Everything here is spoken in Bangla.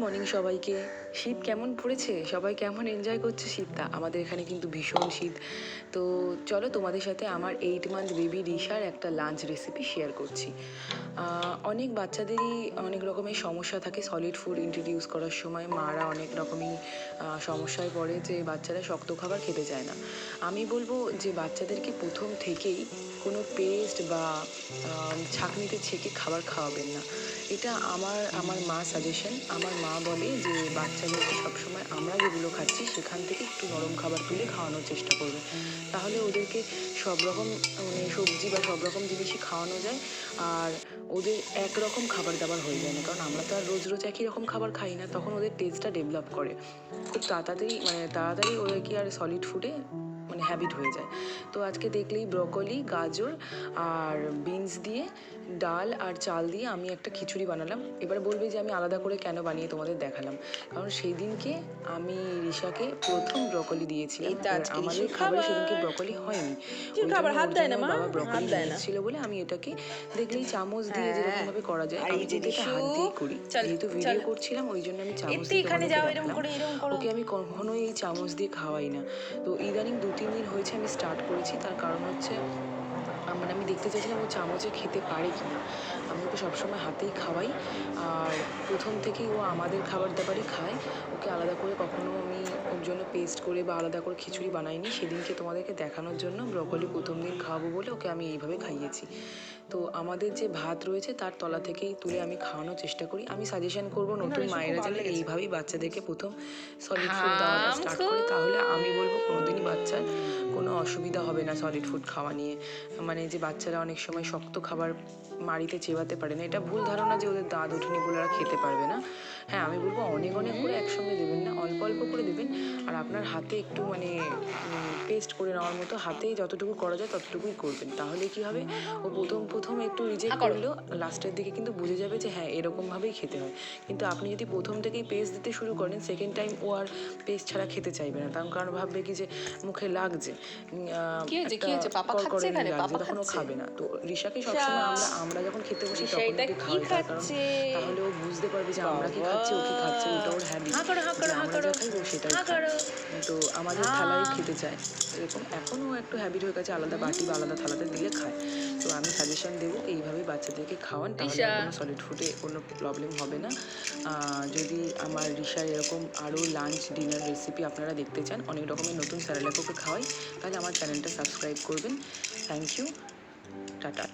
মর্নিং সবাইকে। শীত কেমন পড়েছে, সবাই কেমন এনজয় করছে শীতটা? আমাদের এখানে কিন্তু ভীষণ শীত। তো চলো তোমাদের সাথে আমার 8 মান্থ বেবি রিশার একটা লাঞ্চ রেসিপি শেয়ার করছি। অনেক বাচ্চাদেরই অনেক রকমের সমস্যা থাকে সলিড ফুড ইন্ট্রোডিউস করার সময়। মারা অনেক রকমই সমস্যায় পড়ে যে বাচ্চারা শক্ত খাবার খেতে চায় না। আমি বলবো যে বাচ্চাদেরকে প্রথম থেকেই কোনো পেস্ট বা ছাঁকনিতে ছেঁকে খাবার খাওয়াবেন না। এটা আমার মা সাজেশন। আমার মা বলে যে বাচ্চাদেরকে সবসময় আমরা যেগুলো খাচ্ছি সেখান থেকে একটু নরম খাবার তুলে খাওয়ানোর চেষ্টা করবে, তাহলে ওদেরকে সব রকম মানে সবজি বা সব রকম জিনিসই খাওয়ানো যায় আর ওদের একরকম খাবার দাবার হয়ে যায় না। কারণ আমরা তো আর রোজ রোজ একই রকম খাবার খাই না, তখন ওদের টেস্টটা ডেভেলপ করে খুব তাড়াতাড়ি ওদের কি আর সলিড ফুডে মানে হ্যাবিট হয়ে যায়। তো আজকে দেখলেই ব্রকলি, গাজর আর বিনস দিয়ে ডাল আর চাল দিয়ে আমি একটা খিচুড়ি বানালাম। এবার বলবে যে আমি আলাদা করে কেন বানিয়ে তোমাদের দেখালাম, কারণ সেই দিনকে আমি রিশাকে প্রথম ব্রকলি দিয়েছিলাম। আমাদের খাবারে সেদিনকে ব্রকলি হয়নি, ওই জন্য বাবা ব্রকলি নিয়ে এসেছিল বলে আমি এটাকে দেখলেই চামচ দিয়ে যেরকমভাবে করা যায় আমি কিন্তু এটা হাত দিয়েই করি। যেহেতু ভিডিও করছিলাম ওই জন্য আমি চামচ দিয়ে দেখালাম। ওকে আমি কখনোই এই চামচ দিয়ে খাওয়াই না। তো ইদানিং 2-3 দিন হয়েছে আমি স্টার্ট করেছি, তার কারণ হচ্ছে মানে আমি দেখতে চাইছিলাম ও চামচে খেতে পারে কি না। আমি ওকে সবসময় হাতেই খাওয়াই আর প্রথম থেকেই ও আমাদের খাবার দাবারই খায়। ওকে আলাদা করে কখনো আমি ওর জন্য পেস্ট করে বা আলাদা করে খিচুড়ি বানাইনি। সেদিনকে তোমাদেরকে দেখানোর জন্য ব্রকলি প্রথম দিন খাওয়াবো বলে ওকে আমি এইভাবে খাইয়েছি। তো আমাদের যে ভাত রয়েছে তার তলা থেকেই তুলে আমি খাওয়ানোর চেষ্টা করি। আমি সাজেশন করবো নতুন মায়েরা যেন এইভাবেই বাচ্চাদেরকে প্রথম সলিড ফুড দেওয়াটা স্টার্ট করে, তাহলে আমি বলবো কোনোদিনই বাচ্চার কোনো অসুবিধা হবে না সলিড ফুড খাওয়া নিয়ে। মানে যে বাচ্চারা অনেক সময় শক্ত খাবার মাড়িতে চেবাতে পারে না, এটা ভুল ধারণা যে ওদের দাঁত ওঠেনি বলে ওরা খেতে পারবে না। হ্যাঁ, আমি বলবো অনেক অনেক করে একসঙ্গে দেবেন না, অল্প অল্প করে দেবেন। আর আপনার হাতে একটু মানে পেস্ট করে নেওয়ার মতো হাতেই যতটুকু করা যায় ততটুকুই করবেন। তাহলে কি হবে, ও প্রথম একটু রিজেক্ট করলেও লাস্টের দিকে কিন্তু বুঝে যাবে যে হ্যাঁ এরকমভাবেই খেতে হয়। কিন্তু আপনি যদি প্রথম থেকেই পেস্ট দিতে শুরু করেন, সেকেন্ড টাইম ও আর পেস্ট ছাড়া খেতে চাইবে না। তার কারণ ভাববে কি যে মুখে লাগছে, কড়কড়ে লাগছে, তখন ও খাবে না। তো রিশাকে সবসময় আমরা যখন খেতে বসি তখন ওকে খাওয়াই, তার কারণ তাহলে ও বুঝতে পারবে যে আমরা কি খাচ্ছি, ও কি খাচ্ছে, ওটা ওর হ্যাবিট, আমরা যা খাই ও সেটাই খায়। তো আমাদের থালায় খেতে চায় এরকম। এখনও একটু হ্যাবিট হয়ে গেছে আলাদা বাটি বা আলাদা থালাতে দিলে খায়। তো আমি সাজেশন দেবো এইভাবেই বাচ্চাদেরকে খাওয়ান, তাহলে কোনো সলিড ফুডে কোনো প্রবলেম হবে না। যদি আমার রিশার এরকম আরও লাঞ্চ ডিনার রেসিপি আপনারা দেখতে চান, অনেক রকমের নতুন স্যারেলাককে খাওয়াই, তাহলে আমার চ্যানেলটা সাবস্ক্রাইব করবেন। Thank you, tata.